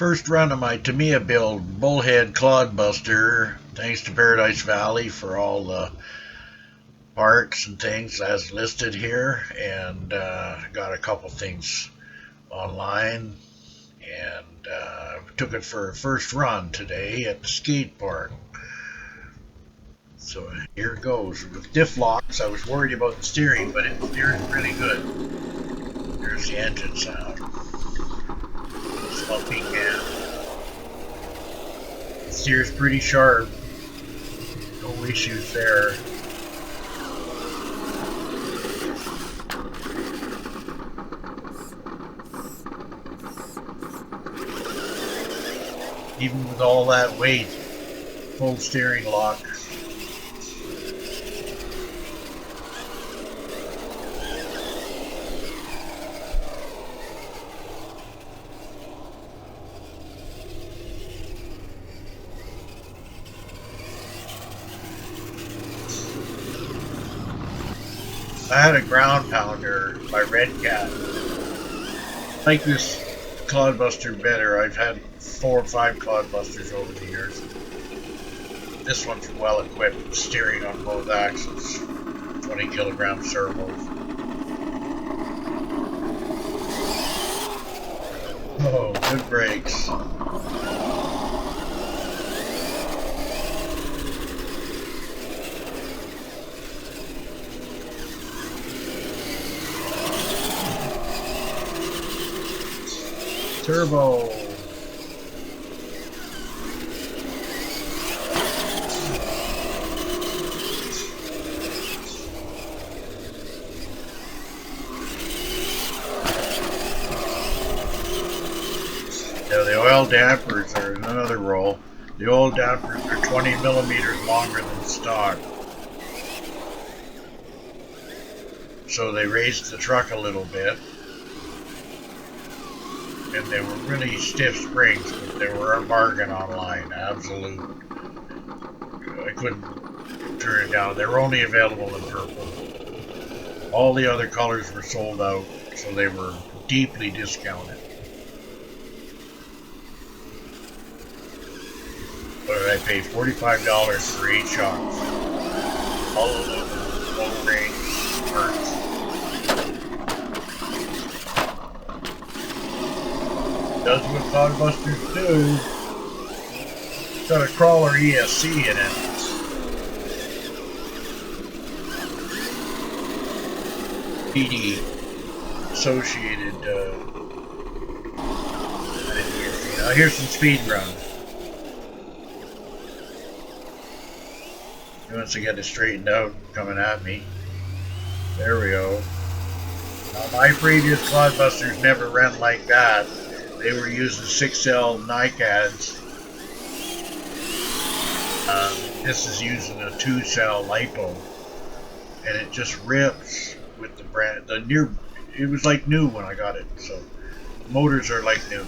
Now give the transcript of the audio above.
First run of my Tamiya build, Bullhead Clodbuster. Thanks to Paradise Valley for all the parts and things as listed here, and got a couple things online, and took it for a first run today at the skate park. So here it goes. With diff locks, I was worried about the steering, but it steers really good. There's the engine sound. Slow peak cam. It steers pretty sharp. No issues there. Even with all that weight, full steering lock. I had a ground pounder by Red Cat. I like this Clodbuster better. I've had 4 or 5 Clodbusters over the years. This one's well equipped, steering on both axles, 20 kilogram servos. Oh, good brakes. Turbo. Now the oil dampers are another roll. The oil dampers are 20 millimeters longer than stock. So they raised the truck a little bit. And they were really stiff springs, but they were a bargain online, absolute. I couldn't turn it down. They were only available in purple. All the other colors were sold out, so they were deeply discounted. What did I pay? $45 for 8 shocks. All of them low range parts. Does what Clodbusters do. It's got a crawler ESC in it. PD associated. Now here's some speed runs. Once I get it straightened out, coming at me. There we go. Now my previous Clodbusters never ran like that. They were using 6L NiCads. This is using a 2-cell LiPo, and it just rips with the brand. It was like new when I got it, so motors are like new.